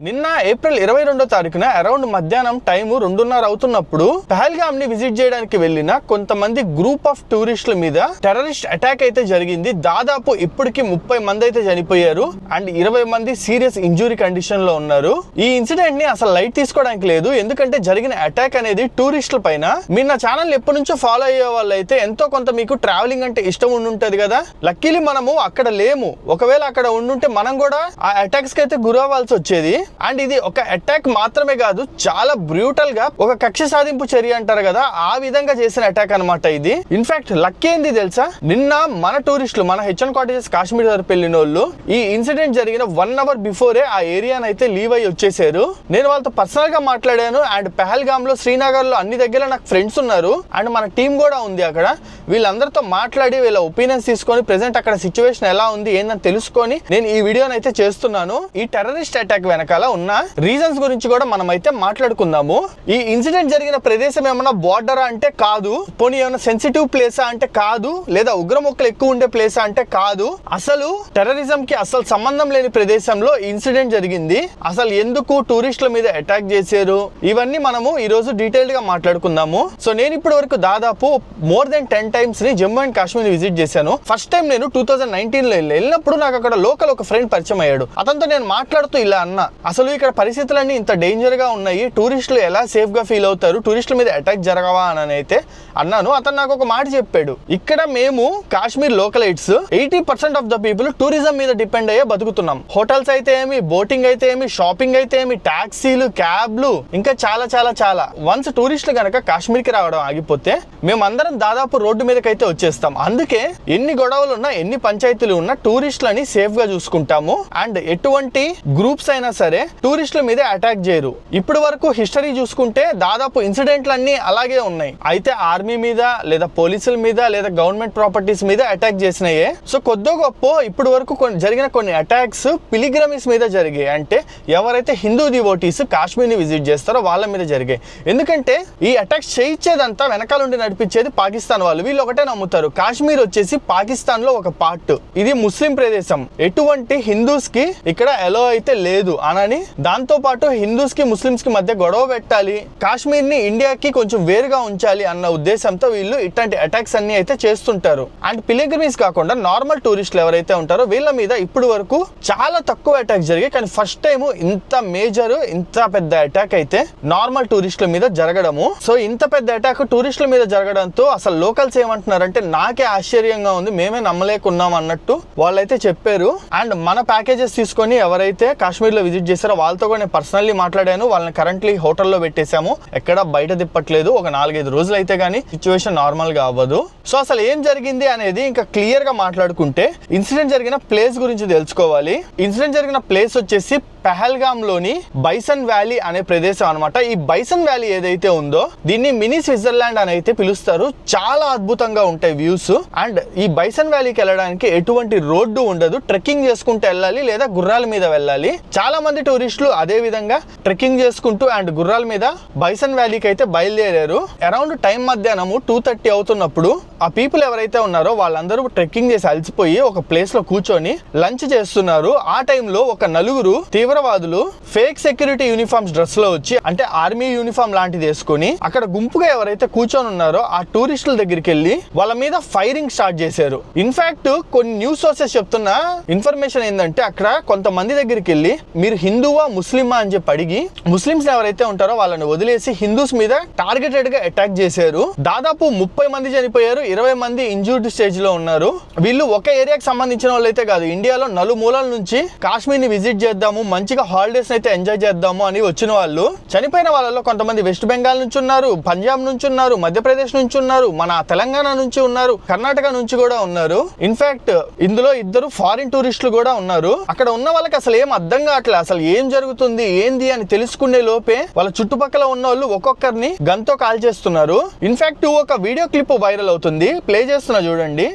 నిన్న ఏప్రిల్ 22వ తారీఖున అరౌండ్ మధ్యాహ్నం టైం 2:30 అవుతున్నప్పుడు పహల్గామ్ ని విజిట్ చేయడానికి వెళ్లిన కొంతమంది గ్రూప్ ఆఫ్ టూరిస్టుల మీద టెర్రరిస్ట్ అటాక్ అయితే జరిగింది. దాదాపు ఇప్పటికి 30 మంది అయితే చనిపోయారు అండ్ 20 మంది సీరియస్ ఇంజురీ కండిషన్ లో ఉన్నారు. ఈ ఇన్సిడెంట్ ని అసలు లైట్ తీసుకోవడానికి లేదు, ఎందుకంటే జరిగిన అటాక్ అనేది టూరిస్టుల పైన. మీరు నా ఛానల్ ఎప్పటి నుంచో ఫాలో అయ్యే వాళ్ళు అయితే ఎంతో కొంత మీకు ట్రావెలింగ్ అంటే ఇష్టం ఉండుంటది కదా. లక్కీలీ మనము అక్కడ లేము, ఒకవేళ అక్కడ ఉండుంటే మనం కూడా ఆ అటాక్స్ కి అయితే గురవ్వాల్సి వచ్చేది. అండ్ ఇది ఒక అటాక్ మాత్రమే కాదు, చాలా బ్రూటల్ గా ఒక కక్ష సాధింపు చర్య అంటారు కదా, ఆ విధంగా చేసిన అటాక్ అనమాట ఇది. ఇన్ఫాక్ట్ లక్కీ ఏంది తెలుసా, నిన్న మన టూరిస్టులు మన హెచ్ఎన్ కాటేజెస్ కాశ్మీర్ తరపు వెళ్ళిన వాళ్ళు ఈ ఇన్సిడెంట్ జరిగిన 1 అవర్ బిఫోరే ఆ ఏరియాని అయితే లీవ్ అయ్యి వచ్చేసారు. నేను వాళ్ళతో పర్సనల్ గా మాట్లాడాను అండ్ పహల్గామ్ లో శ్రీనగర్ లో అన్ని దగ్గర నాకు ఫ్రెండ్స్ ఉన్నారు అండ్ మన టీం కూడా ఉంది అక్కడ. వీళ్ళందరితో మాట్లాడి వీళ్ళ ఒపీనియన్స్ తీసుకొని ప్రెసెంట్ అక్కడ సిచ్యువేషన్ ఎలా ఉంది ఏందని తెలుసుకొని నేను ఈ వీడియోని అయితే చేస్తున్నాను. ఈ టెర్రరిస్ట్ అటాక్ వెనకాల ఉన్న రీజన్స్ గురించి కూడా మనం అయితే మాట్లాడుకుందాము. ఈ ఇన్సిడెంట్ జరిగిన ప్రదేశం ఏమన్నా బార్డరా అంటే కాదు, పోనీ ఏమైనా సెన్సిటివ్ ప్లేసా అంటే కాదు, లేదా ఉగ్రముక్కలు ఎక్కువ ఉండే ప్లేసా అంటే కాదు. అసలు టెర్రరిజం కి అసలు సంబంధం లేని ప్రదేశంలో ఇన్సిడెంట్ జరిగింది. అసలు ఎందుకు టూరిస్టుల మీద అటాక్ చేశారు, ఇవన్నీ మనము ఈ రోజు డీటెయిల్డ్ గా మాట్లాడుకుందాము. సో నేను ఇప్పటి వరకు దాదాపు మోర్ దెన్ 10 టైమ్స్ ని జమ్మూ అండ్ కాశ్మీర్ విజిట్ చేశాను. ఫస్ట్ టైం నేను 2019 లో వెళ్ళినప్పుడు నాకు అక్కడ లోకల్ ఒక ఫ్రెండ్ పరిచయం అయ్యాడు. అతనితో నేను మాట్లాడుతూ ఇలా అన్నా, అసలు ఇక్కడ పరిస్థితులన్నీ ఇంత డేంజర్ గా ఉన్నాయి, టూరిస్టులు ఎలా సేఫ్ గా ఫీల్ అవుతారు, టూరిస్టుల మీద అటాక్ జరగవా అని అయితే అన్నాను. అతను నాకు ఒక మాట చెప్పాడు, ఇక్కడ మేము Kashmir localites 80% of the people tourism మీద డిపెండ్ అయ్యే బతుకుతున్నాం. హోటల్స్ అయితే ఏమి, బోటింగ్ అయితే ఏమి, షాపింగ్ అయితే ఏమి, టాక్సీలు, క్యాబ్లు, ఇంకా చాలా చాలా చాలా. వన్స్ టూరిస్టులు కనుక కాశ్మీర్ కి రావడం ఆగిపోతే మేమందరం దాదాపు రోడ్డు మీదకి అయితే వచ్చేస్తాం. అందుకే ఎన్ని గొడవలు ఉన్నా, ఎన్ని పంచాయతీలు ఉన్నా టూరిస్టులని సేఫ్ గా చూసుకుంటాము అండ్ ఎటువంటి గ్రూప్స్ అయినా సరే టూరిస్టుల మీద అటాక్ చేయరు. ఇప్పటి వరకు హిస్టరీ చూసుకుంటే దాదాపు ఇన్సిడెంట్లన్నీ అలాగే ఉన్నాయి. అయితే ఆర్మీ మీద లేదా పోలీసుల మీద లేదా గవర్నమెంట్ ప్రాపర్టీస్ మీద అటాక్ చేసినాయే. సో కొద్దో గొప్ప ఇప్పటి వరకు జరిగిన కొన్ని అటాక్స్ పిలిగ్రమీస్ మీద జరిగాయి, అంటే ఎవరైతే హిందూ డివోటీస్ కాశ్మీర్ ని విజిట్ చేస్తారో వాళ్ళ మీద జరిగాయి. ఎందుకంటే ఈ అటాక్స్ చేయించేదంతా వెనకాల ఉండి నడిపించేది పాకిస్తాన్ వాళ్ళు. వీళ్ళు ఒకటే నమ్ముతారు, కాశ్మీర్ వచ్చేసి పాకిస్తాన్ లో ఒక పార్ట్, ఇది ముస్లిం ప్రదేశం, ఎటువంటి హిందూస్ కి ఇక్కడ ఎలో అయితే లేదు అనని, దాంతో పాటు హిందూస్ కి ముస్లిమ్స్ కి మధ్య గొడవ పెట్టాలి, కాశ్మీర్ ని ఇండియాకి కొంచెం వేరుగా ఉంచాలి అన్న ఉద్దేశంతో వీళ్ళు ఇట్లాంటి అటాక్స్ అన్ని అయితే చేస్తుంటారు. అండ్ పిలిగ్రిమ్స్ కాకుండా నార్మల్ టూరిస్టులు ఎవరైతే ఉంటారో వీళ్ళ మీద ఇప్పుడు వరకు చాలా తక్కువ అటాక్ జరిగాయి. కానీ ఫస్ట్ టైం ఇంత మేజర్, ఇంత పెద్ద అటాక్ అయితే నార్మల్ టూరిస్టుల మీద జరగడము. సో ఇంత పెద్ద అటాక్ టూరిస్టుల మీద జరగడంతో అసలు లోకల్స్ ఏమంటున్నారంటే నాకే ఆశ్చర్యంగా ఉంది, మేమే నమ్మలేకున్నాం అన్నట్టు వాళ్ళైతే చెప్పారు. అండ్ మన ప్యాకేజెస్ తీసుకొని ఎవరైతే కాశ్మీర్ లో విజిట్ చేశారో వాళ్ళతో కూడా నేను పర్సనల్లీ మాట్లాడాను. వాళ్ళని కరెంట్లీ హోటల్లో పెట్టేశాము, ఎక్కడ బయట తిప్పట్లేదు. ఒక 4-5 రోజులు అయితే గానీ సిచ్యువేషన్ నార్మల్ గా అవ్వదు. సో అసలు ఏం జరిగింది అనేది ఇంకా క్లియర్ గా మాట్లాడుకుంటే, ఇన్సిడెంట్ జరిగిన ప్లేస్ గురించి తెలుసుకోవాలి. ఇన్సిడెంట్ జరిగిన ప్లేస్ వచ్చేసి పహల్గామ్ లోని బైసన్ వ్యాలీ అనే ప్రదేశం అనమాట. ఈ బైసన్ వ్యాలీ ఏదైతే ఉందో దీన్ని మినీ స్విట్జర్లాండ్ అని అయితే పిలుస్తారు. చాలా అద్భుతంగా ఉంటాయి వ్యూస్. అండ్ ఈ బైసన్ వ్యాలీకి వెళ్ళడానికి ఎటువంటి రోడ్డు ఉండదు, ట్రెక్కింగ్ చేసుకుంటూ వెళ్ళాలి లేదా గుర్రాల మీద వెళ్ళాలి. చాలా మంది టూరిస్టులు అదే విధంగా ట్రెక్కింగ్ చేసుకుంటూ అండ్ గుర్రాల మీద బైసన్ వ్యాలీకి అయితే బయలుదేరారు. అరౌండ్ టైం మధ్యాహ్నం 2:30 అవుతున్నప్పుడు ఆ పీపుల్ ఎవరైతే ఉన్నారో వాళ్ళందరూ ట్రెక్కింగ్ చేసి అలసిపోయి ఒక ప్లేస్ లో కూర్చొని లంచ్ చేస్తున్నారు. ఆ టైంలో ఒక నలుగురు తీవ్రవాదులు ఫేక్ సెక్యూరిటీ యూనిఫామ్స్ డ్రెస్ లో వచ్చి, అంటే ఆర్మీ యూనిఫామ్ లాంటిది వేసుకుని అక్కడ గుంపుగా ఎవరైతే కూర్చొని ఉన్నారో ఆ టూరిస్టుల దగ్గరికి వెళ్ళి వాళ్ళ మీద ఫైరింగ్ స్టార్ట్ చేశారు. ఇన్ఫాక్ట్ కొన్ని న్యూస్ సోర్సెస్ చెప్తున్న ఇన్ఫర్మేషన్ ఏంటంటే అక్కడ కొంతమంది దగ్గరికి వెళ్ళి మీరు హిందువా ముస్లిమా అని చెప్పి అడిగి ముస్లింస్ ఎవరైతే ఉంటారో వాళ్ళని వదిలేసి హిందూస్ మీద టార్గెటెడ్ గా అటాక్ చేశారు. దాదాపు 30 మంది చనిపోయారు, 20 మంది ఇంజూర్డ్ స్టేజ్ లో ఉన్నారు. వీళ్ళు ఒక ఏరియాకి సంబంధించిన వాళ్ళు అయితే కాదు, ఇండియాలో నలుమూలల నుంచి కాశ్మీర్ ని విజిట్ చేద్దాము, మంచిగా హాలిడేస్ అయితే ఎంజాయ్ చేద్దాము అని వచ్చిన వాళ్ళు. చనిపోయిన వాళ్ళలో కొంతమంది వెస్ట్ బెంగాల్ నుంచి ఉన్నారు, పంజాబ్ నుంచి ఉన్నారు, మధ్యప్రదేశ్ నుంచి ఉన్నారు, మన తెలంగాణ నుంచి ఉన్నారు, కర్ణాటక నుంచి కూడా ఉన్నారు. ఇన్ఫాక్ట్ ఇందులో 2 ఫారిన్ టూరిస్టులు కూడా ఉన్నారు. అక్కడ ఉన్న వాళ్ళకి అసలు ఏం అర్థం కావట్లేదు, అసలు ఏం జరుగుతుంది ఏంది అని తెలుసుకునే లోపే వాళ్ళ చుట్టుపక్కల ఉన్న వాళ్ళు ఒక్కొక్కరిని గన్తో కాల్ చేస్తున్నారు. ఇన్ఫాక్ట్ ఒక వీడియో క్లిప్ వైరల్ అవుతుంది, ప్లే చేస్తున్నా చూడండి.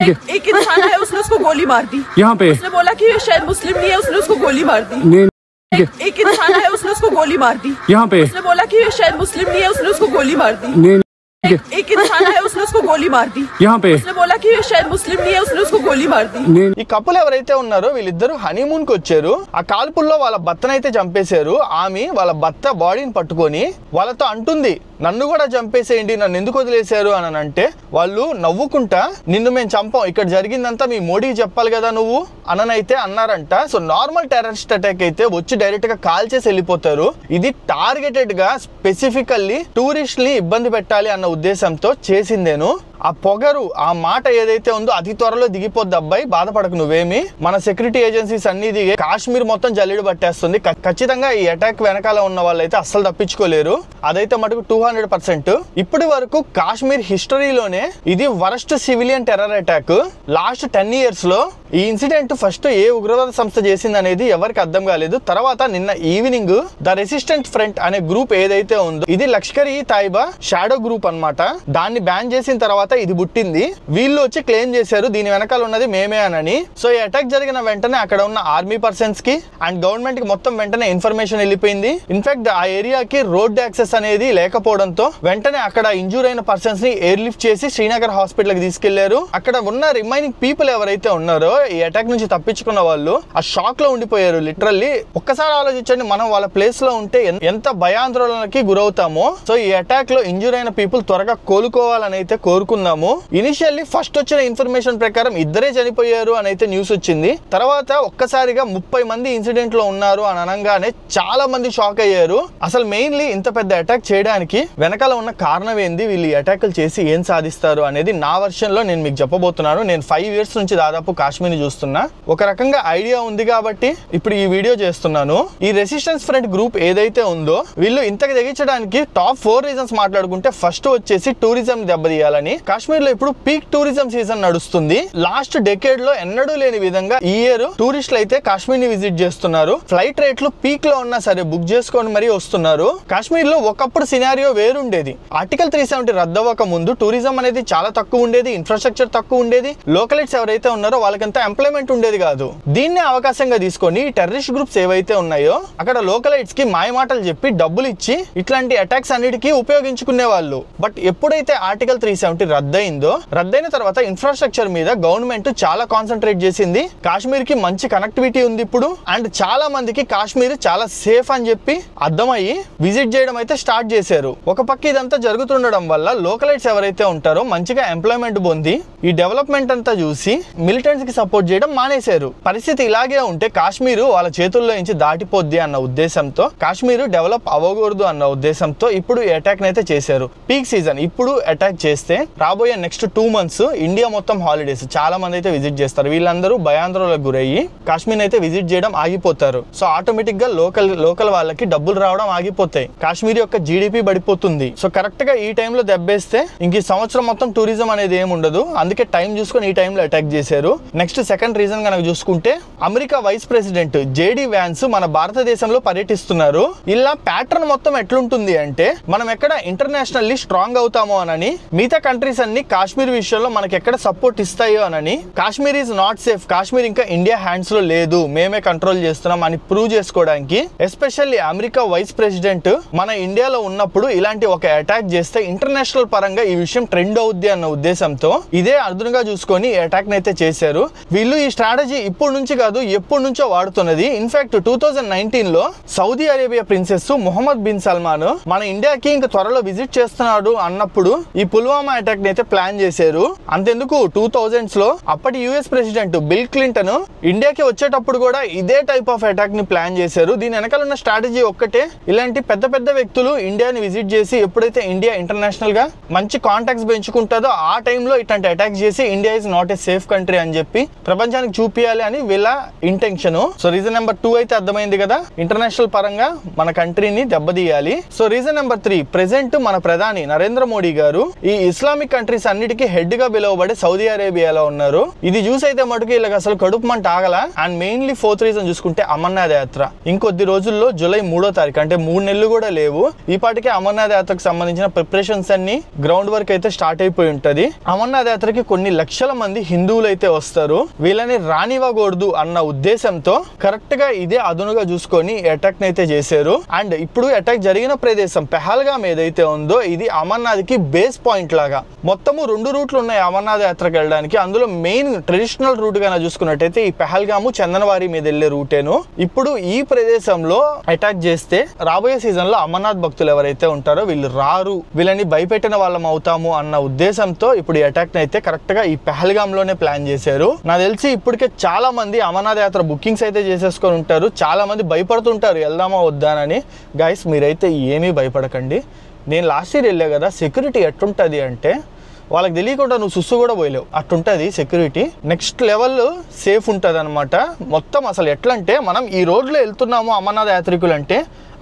एक इंसान है, उसने उसको गोली मार दी यहाँ पे। उसने बोला कि शायद मुस्लिम नहीं है, उसने उसको गोली मार दी। एक इंसान है, उसने उसको गोली मार दी यहाँ पे। उसने बोला कि शायद मुस्लिम नहीं है, उसने उसको गोली मार दी। एक इंसान है, उसने उसको गोली मार दी। यहाँ पे उसने बोला कि शायद मुस्लिम नहीं है, उसने उसको गोली मार दी। ఈ కపుల్ ఎవరైతే ఉన్నారో వీళ్ళిద్దరు హనీమూన్ కి వచ్చారు. ఆ కాల్పుల్లో వాళ్ళ భర్తనైతే చంపేశారు. ఆమె వాళ్ళ భర్త బాడీని పట్టుకొని వాళ్ళతో అంటుంది, నన్ను కూడా చంపేసేయండి, నన్ను ఎందుకు వదిలేశారు అని అంటే వాళ్ళు నవ్వుకుంటా, నిన్ను మేము చంపాం, ఇక్కడ జరిగిందంతా మీ మోడీకి చెప్పాలి కదా నువ్వు అననైతే అన్నారంట. సో నార్మల్ టెర్రరిస్ట్ అటాక్ అయితే వచ్చి డైరెక్ట్ గా కాల్ చేసి వెళ్ళిపోతారు. ఇది టార్గెటెడ్ గా స్పెసిఫికల్లీ టూరిస్ట్ ని ఇబ్బంది పెట్టాలి అన్న ఉద్దేశంతో చేసిందేను. ఆ పొగరు, ఆ మాట ఏదైతే ఉందో అతి త్వరలో దిగిపోద్ది అబ్బాయి, బాధపడకు నువ్వేమి. మన సెక్యూరిటీ ఏజెన్సీస్ అన్ని దిగే కాశ్మీర్ మొత్తం జల్లిడు పట్టేస్తుంది. ఖచ్చితంగా ఈ అటాక్ వెనకాల ఉన్న వాళ్ళైతే అస్సలు తప్పించుకోలేరు, అదైతే మటుకు 200%. ఇప్పటి వరకు కాశ్మీర్ హిస్టరీలోనే ఇది worst civilian terror attack. Last 10 years లో ఈ ఇన్సిడెంట్ ఫస్ట్ ఏ ఉగ్రవాద సంస్థ చేసింది అనేది ఎవరికి అర్థం కాలేదు. తర్వాత నిన్న ఈవినింగ్ ద రెసిస్టెంట్ ఫ్రంట్ అనే గ్రూప్ ఏదైతే ఉందో ఇది లష్కర్ ఈ తైబా షాడో గ్రూప్ అన్నమాట. దాన్ని బ్యాన్ చేసిన తర్వాత ఇది పుట్టింది. వీళ్ళు వచ్చి క్లెయిమ్ చేశారు దీని వెనకాల ఉన్నది మేమే అని. సో ఈ అటాక్ జరిగిన వెంటనే అక్కడ ఉన్న ఆర్మీ పర్సన్స్ కి అండ్ గవర్నమెంట్ కి మొత్తం వెంటనే ఇన్ఫర్మేషన్ వెళ్ళిపోయింది. ఇన్ఫాక్ట్ ఆ ఏరియాకి రోడ్ యాక్సెస్ అనేది లేకపోవడంతో వెంటనే అక్కడ ఇంజూర్ అయిన పర్సన్స్ ని ఎయిర్ లిఫ్ట్ చేసి శ్రీనగర్ హాస్పిటల్ కి తీసుకెళ్లారు. అక్కడ ఉన్న రిమైనింగ్ పీపుల్ ఎవరైతే ఉన్నారో ఈ అటాక్ నుంచి తప్పించుకున్న వాళ్ళు ఆ షాక్ లో ఉండిపోయారు. లిటరల్లీ ఒక్కసారి ఆలోచించండి, మనం వాళ్ళ ప్లేస్ లో ఉంటే ఎంత భయాందోళనకి గురవుతామో. సో ఈ అటాక్ లో ఇంజూర్ అయిన పీపుల్ త్వరగా కోలుకోవాలని అయితే కోరుకున్నాము. ఇనిషియల్లీ ఫస్ట్ వచ్చిన ఇన్ఫర్మేషన్ ప్రకారం ఇద్దరే చనిపోయారు అని అయితే న్యూస్ వచ్చింది. తర్వాత ఒక్కసారిగా 30 మంది ఇన్సిడెంట్ లో ఉన్నారు అని అనగానే చాలా మంది షాక్ అయ్యారు. అసలు మెయిన్లీ ఇంత పెద్ద అటాక్ చేయడానికి వెనకాల ఉన్న కారణం ఏంది, వీళ్ళు అటాకులు చేసి ఏం సాధిస్తారు అనేది నా వర్షన్ లో నేను మీకు చెప్పబోతున్నాను. నేను 5 years నుంచి దాదాపు కాశ్మీర్ ని చూస్తున్నా. ఒక రకంగా ఐడియా ఉంది కాబట్టి ఇప్పుడు ఈ వీడియో చేస్తున్నాను. ఈ రెసిస్టెన్స్ ఫ్రంట్ గ్రూప్ ఏదైతే ఉందో వీళ్ళు ఇంతకు తెగించడానికి టాప్ 4 రీజన్స్ మాట్లాడుకుంటే ఫస్ట్ వచ్చేసి టూరిజం దెబ్బతీయాలని. కాశ్మీర్ లో ఇప్పుడు పీక్ టూరిజం సీజన్ నడుస్తుంది. లాస్ట్ డెకేడ్ లో ఎన్నడూ లేని విధంగా ఈ ఇయర్ టూరిస్టులు అయితే కాశ్మీర్ ని విజిట్ చేస్తున్నారు. ఫ్లైట్ రేట్లు పీక్ లో ఉన్నా సరే బుక్ చేసుకొని మరీ వస్తున్నారు. కాశ్మీర్ లో ఒకప్పుడు సినారియో వేరుండేది. ఆర్టికల్ 370 రద్దవక ముందు టూరిజం అనేది చాలా తక్కువ ఉండేది, ఇన్ఫ్రాస్ట్రక్చర్ తక్కువ ఉండేది, లోకలైట్స్ ఎవరైతే ఉన్నారో వాళ్ళకంతా ఎంప్లాయ్మెంట్ ఉండేది కాదు. దీన్నే అవకాశంగా తీసుకొని టెర్రరిస్ట్ గ్రూప్స్ ఏవైతే ఉన్నాయో అక్కడ లోకలైట్స్ కి మాయమాటలు చెప్పి డబ్బులు ఇచ్చి ఇట్లాంటి అటాక్స్ అన్నిటికీ ఉపయోగించుకునే వాళ్ళు. బట్ ఎప్పుడైతే ఆర్టికల్ 370 రద్దయిన తర్వాత ఇన్ఫ్రాస్ట్రక్చర్ మీద గవర్నమెంట్ చాలా కాన్సన్ట్రేట్ చేసింది. కాశ్మీర్ కి మంచి కనెక్టివిటీ ఉంది ఇప్పుడు. అండ్ చాలా మందికి కాశ్మీర్ చాలా సేఫ్ అని చెప్పి అర్థమయ్యి విజిట్ చేయడం అయితే స్టార్ట్ చేశారు. ఒక పక్క ఇదంతా జరుగుతుండడం వల్ల లోకలైట్స్ ఎవరైతే ఉంటారో మంచిగా ఎంప్లాయ్మెంట్ పొంది ఈ డెవలప్మెంట్ అంతా చూసి మిలిటెంట్స్ కి సపోర్ట్ చేయడం మానేశారు. పరిస్థితి ఇలాగే ఉంటే కాశ్మీర్ వాళ్ళ చేతుల్లో నుంచి దాటిపోద్ది అన్న ఉద్దేశంతో, కాశ్మీర్ డెవలప్ అవ్వకూడదు అన్న ఉద్దేశంతో ఇప్పుడు ఈ అటాక్ అయితే చేశారు. పీక్ సీజన్ ఇప్పుడు అటాక్ చేస్తే రాబోయే నెక్స్ట్ 2 months ఇండియా మొత్తం హాలిడేస్, చాలా మంది అయితే విజిట్ చేస్తారు. వీళ్ళందరూ భయాందోళనకు గురయ్యి కాశ్మీర్ అయితే విజిట్ చేయడం ఆగిపోతారు. సో ఆటోమేటిక్ గా లోకల్ వాళ్ళకి డబ్బులు రావడం ఆగిపోతాయి. కాశ్మీర్ యొక్క జీడిపి పడిపోతుంది. సో కరెక్ట్ గా ఈ టైంలో దెబ్బేస్తే ఇంక ఈ సంవత్సరం మొత్తం టూరిజం అనేది ఏమి ఉండదు. అందుకే టైం చూసుకొని ఈ టైంలో అటాక్ చేశారు. నెక్స్ట్ సెకండ్ రీజన్ కనుక చూసుకుంటే America vice president JD Vance మన భారతదేశంలో పర్యటిస్తున్నారు. ఇలా ప్యాటర్న్ మొత్తం ఎట్లుంటుంది అంటే మనం ఎక్కడ ఇంటర్నేషనల్లీ స్ట్రాంగ్ అవుతామో అని, మిగతా కంట్రీస్ అన్ని కాశ్మీర్ విషయంలో మనకి ఎక్కడ సపోర్ట్ ఇస్తాయో అని, Kashmir is not safe, Kashmir ఇంకా ఇండియా హ్యాండ్స్ లో లేదు, మేమే కంట్రోల్ చేస్తున్నాం అని ప్రూవ్ చేసుకోవడానికి ఎస్పెషల్లీ అమెరికా వైస్ ప్రెసిడెంట్ మన ఇండియాలో ఉన్నప్పుడు ఇలాంటి ఒక అటాక్ చేస్తే ఇంటర్నేషనల్ పరంగా ఈ విషయం ట్రెండ్ అవుద్ది అన్న ఉద్దేశంతో ఇదే అర్థంగా చూసుకొని ఈ అటాక్ అయితే చేశారు. వీళ్ళు ఈ స్ట్రాటజీ ఇప్పుడు నుంచి కాదు ఎప్పటి నుంచో వాడుతున్నది. ఇన్ఫాక్ట్ 2019 లో Saudi Arabia princess Mohammed bin Salman మన ఇండియాకి ఇంకా త్వరలో విజిట్ చేస్తున్నాడు అన్నప్పుడు ఈ పుల్వామా అటాక్ అయితే ప్లాన్ చేశారు. అంతెందుకు 2000s లో అప్పటి యుఎస్ ప్రెసిడెంట్ బిల్ క్లింటన్ ఇండియాకి వచ్చేటప్పుడు కూడా ఇదే టైప్ ఆఫ్ అటాక్ ని ప్లాన్ చేశారు. దీని వెనకాల ఉన్న స్ట్రాటజీ ఒక్కటే, ఇలాంటి పెద్ద పెద్ద వ్యక్తులు ఇండియాని విజిట్ చేసి ఎప్పుడైతే ఇండియా ఇంటర్నేషనల్ గా మంచి కాంటాక్ట్స్ పెంచుకుంటుందో ఆ టైంలో ఇట్లాంటి అటాక్ చేసి India is not a safe country అని చెప్పి ప్రపంచానికి చూపియాలి అని వీళ్ళ ఇంటెన్షన్. సో రీజన్ నెంబర్ 2 అయితే అర్థమైంది కదా, ఇంటర్నేషనల్ పరంగా మన కంట్రీని దెబ్బతీయాలి. సో రీజన్ నెంబర్ 3, ప్రెసెంట్ మన ప్రధాని నరేంద్ర మోడీ గారు ఈ ఇస్లామిక్ కంట్రీస్ అన్నిటికీ హెడ్ గా పిలువబడే సౌదీ అరేబియాలో ఉన్నారు. ఇది చూసి అయితే మటుకు వీళ్ళకి అసలు కడుపు మంట ఆగల. అండ్ మెయిన్లీ 4th రీజన్ చూసుకుంటే అమర్నాథ్ యాత్ర. ఇంకొద్ది రోజుల్లో జూలై 3వ తారీఖు అంటే 3 నెలలు కూడా లేవు. ఈ పాటికే అమర్నాథ్ యాత్రకు సంబంధించిన ప్రిపరేషన్స్ అన్ని గ్రౌండ్ వర్క్ అయితే స్టార్ట్ అయిపోయి ఉంటది. అమర్నాథ్ యాత్రకి కొన్ని లక్షల మంది హిందువులు అయితే వస్తారు. వీళ్ళని రానివ్వకూడదు అన్న ఉద్దేశంతో కరెక్ట్ గా ఇదే అదునుగా చూసుకొని అటాక్ అయితే చేశారు. అండ్ ఇప్పుడు అటాక్ జరిగిన ప్రదేశం పెహల్గాం ఏదైతే ఉందో ఇది అమర్నాథ్ కి బేస్ పాయింట్ లాగా. మొత్తము 2 రూట్లు ఉన్నాయి అమర్నాథ్ యాత్రకు వెళ్ళడానికి. అందులో మెయిన్ ట్రెడిషనల్ రూట్ గా చూసుకున్నట్టయితే ఈ పెహల్గాము చందనవారి మీద వెళ్లే రూటేను. ఇప్పుడు ఈ ప్రదేశంలో అటాక్ చేస్తే రాబోయే సీజన్ లో అమర్నాథ్ భక్తులు ఎవరైతే ఉంటారో వీళ్ళు రారు, వీళ్ళని భయపెట్టిన వాళ్ళం అవుతాము అన్న ఉద్దేశంతో ఇప్పుడు ఈ అటాక్ అయితే కరెక్ట్ గా ఈ పెహల్గాం లోనే ప్లాన్ చేశారు. నాకు తెలిసి ఇప్పటికే చాలా మంది అమర్నాథ్ యాత్ర బుకింగ్స్ అయితే చేసేసుకొని ఉంటారు. చాలా మంది భయపడుతుంటారు వెళ్దామా వద్దానని. గైస్ మీరైతే ఏమీ భయపడకండి. నేను లాస్ట్ ఇయర్ వెళ్ళా కదా, సెక్యూరిటీ ఎట్టుంటది అంటే వాళ్ళకి తెలియకుండా నువ్వు సుస్సు కూడా పోయలేవు, అట్టుంటది సెక్యూరిటీ. నెక్స్ట్ లెవెల్ సేఫ్ ఉంటుంది అనమాట. మొత్తం అసలు ఎట్లా అంటే మనం ఈ రోడ్లో వెళ్తున్నాము అమర్నాథ్ యాత్రికులు అంటే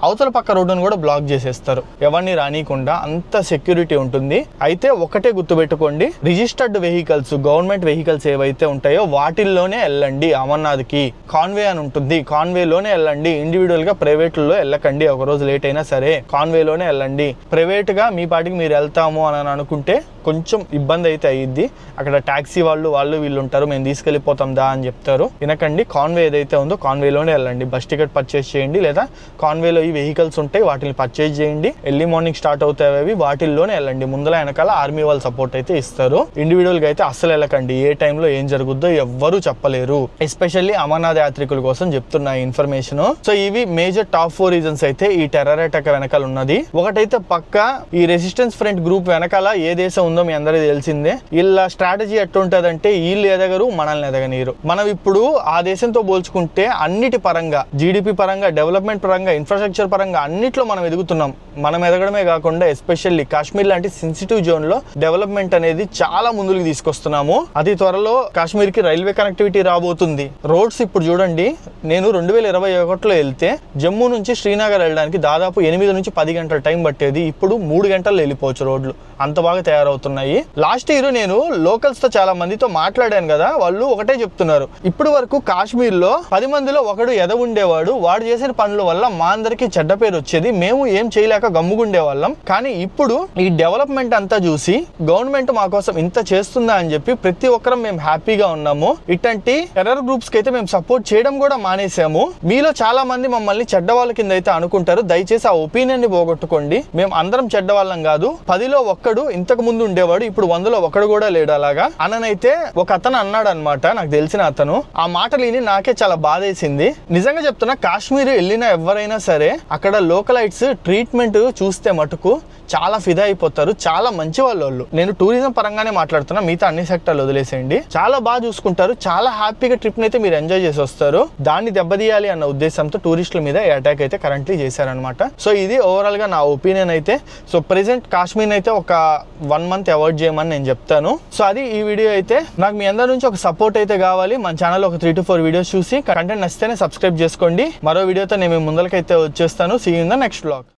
అవతల పక్క రోడ్డును కూడా బ్లాక్ చేసేస్తారు, ఎవరిని రానియకుండా. అంత సెక్యూరిటీ ఉంటుంది. అయితే ఒకటే గుర్తుపెట్టుకోండి, రిజిస్టర్డ్ వెహికల్స్, గవర్నమెంట్ వెహికల్స్ ఏవైతే ఉంటాయో వాటిల్లోనే వెళ్ళండి. అమర్నాథ్ కి కాన్వే అని ఉంటుంది, కాన్వేలోనే వెళ్ళండి. ఇండివిడువల్ గా ప్రైవేట్లో వెళ్ళకండి. ఒక రోజు లేట్ అయినా సరే కాన్వేలోనే వెళ్ళండి. ప్రైవేట్ గా మీ పాటికి మీరు వెళ్తాము అని అనుకుంటే కొంచెం ఇబ్బంది అయితే అయ్యిద్ది. అక్కడ టాక్సీ వాళ్ళు వీళ్ళు ఉంటారు, మేము తీసుకెళ్ళిపోతాం దా అని చెప్తారు. వినకండి, కాన్వే ఏదైతే ఉందో కాన్వేలోనే వెళ్ళండి. బస్ టికెట్ పర్చేస్ చేయండి, లేదా కాన్వేలో ఈ వెహికల్స్ ఉంటాయి వాటిని పర్చేజ్ చేయండి. ఎర్లీ మార్నింగ్ స్టార్ట్ అవుతాయి, వాటిల్లోనే వెళ్ళండి. ముందల వెనకాల ఆర్మీ వాళ్ళు సపోర్ట్ అయితే ఇస్తారు. ఇండివిడువల్ గా అయితే అస్సలు వెళ్ళకండి. ఏ టైంలో ఏం జరుగుద్దో ఎవ్వరూ చెప్పలేరు. ఎస్పెషల్లీ అమర్నాథ్ యాత్రికుల కోసం చెప్తున్నా ఇన్ఫర్మేషన్. సో ఇవి మేజర్ టాప్ 4 రీజన్స్ అయితే ఈ టెర్రర్ అటాక్ వెనకాల ఉన్నది. ఒకటైతే పక్క ఈ రెసిస్టెన్స్ ఫ్రంట్ గ్రూప్ వెనకాల ఏ దేశం ఉందో మీ అందరికీ తెలిసిందే. వీళ్ళ స్ట్రాటజీ ఎట్టుంటదంటే వీళ్ళు ఎదగరు, మనల్ని ఎదగనీరు. మనం ఇప్పుడు ఆ దేశంతో పోల్చుకుంటే అన్నిటి పరంగా, జీడిపి పరంగా, డెవలప్మెంట్ పరంగా, ఇన్ఫ్రాస్ట్రక్చర్ పరంగా అన్నిట్లో మనం ఎదుగుతున్నాం. మనం ఎదగడమే కాకుండా ఎస్పెషల్లీ కాశ్మీర్ లాంటి సెన్సిటివ్ జోన్ లో డెవలప్మెంట్ అనేది చాలా ముందుకు తీసుకొస్తున్నాము. అతి త్వరలో కాశ్మీర్ కి రైల్వే కనెక్టివిటీ రాబోతుంది. రోడ్స్ ఇప్పుడు చూడండి, నేను 2021లో వెళ్తే జమ్మూ నుంచి శ్రీనగర్ వెళ్ళడానికి దాదాపు 8 నుంచి 10 గంటల టైం పట్టేది. ఇప్పుడు 3 గంటల్లో వెళ్ళిపోవచ్చు. రోడ్లు అంత బాగా తయారవుతున్నాయి. లాస్ట్ ఇయర్ నేను లోకల్స్ తో చాలా మందితో మాట్లాడాను కదా, వాళ్ళు ఒకటే చెప్తున్నారు, ఇప్పుడు వరకు కాశ్మీర్ లో 10 మందిలో ఒకడు ఎద ఉండేవాడు, వాడు చేసిన పనుల వల్ల మా అందరికి చెడ్డ పేరు వచ్చేది, మేము ఏం చేయలేక గమ్ముగుండే వాళ్ళం. కానీ ఇప్పుడు ఈ డెవలప్మెంట్ అంతా చూసి గవర్నమెంట్ మా కోసం ఇంత చేస్తుందా అని చెప్పి ప్రతి ఒక్కరం మేము హ్యాపీగా ఉన్నాము. ఇట్లాంటి టెర్రర్ గ్రూప్స్ కి అయితే మేము సపోర్ట్ చేయడం కూడా మానేసాము. మీలో చాలా మంది మమ్మల్ని చెడ్డవాళ్ళ కింద అయితే అనుకుంటారు. దయచేసి ఆ ఒపీనియన్ ని పోగొట్టుకోండి. మేము అందరం చెడ్డవాళ్ళం కాదు. 10లో ఒక్కడు ఇంతకు ముందు ఉండేవాడు, ఇప్పుడు 100లో ఒకడు కూడా లేడు అలాగా అననైతే ఒక అతను అన్నాడు అనమాట, నాకు తెలిసిన అతను. ఆ మాటలు విని నాకే చాలా బాధేసింది. నిజంగా చెప్తున్నా, కాశ్మీర్ వెళ్ళిన ఎవరైనా సరే అక్కడ లోకలైట్స్ ట్రీట్మెంట్ చూస్తే మటుకు చాలా ఫిదా అయిపోతారు. చాలా మంచి వాళ్ళు. నేను టూరిజం పరంగానే మాట్లాడుతున్నా, మిగతా అన్ని సెక్టర్లు వదిలేసేయండి. చాలా బాగా చూసుకుంటారు. చాలా హ్యాపీగా ట్రిప్ అయితే మీరు ఎంజాయ్ చేసి వస్తారు. దాన్ని దెబ్బతీయాలి అన్న ఉద్దేశంతో టూరిస్టుల మీద ఈ అటాక్ అయితే కరెంట్లీ చేశారనమాట. సో ఇది ఓవరాల్ గా నా ఒపీనియన్ అయితే. సో ప్రెసెంట్ కాశ్మీర్ అయితే ఒక 1 మంత్ అవాయిడ్ చేయమని నేను చెప్తాను. సో అది ఈ వీడియో అయితే. నాకు మీ అందరి నుంచి ఒక సపోర్ట్ అయితే కావాలి. మన ఛానల్ ఒక 3 to 4 వీడియోస్ చూసి కంటెంట్ నచ్చితేనే సబ్స్క్రైబ్ చేసుకోండి. మరో వీడియోతో నేను ముందలకైతే వచ్చేస్తాను. See you in the next vlog.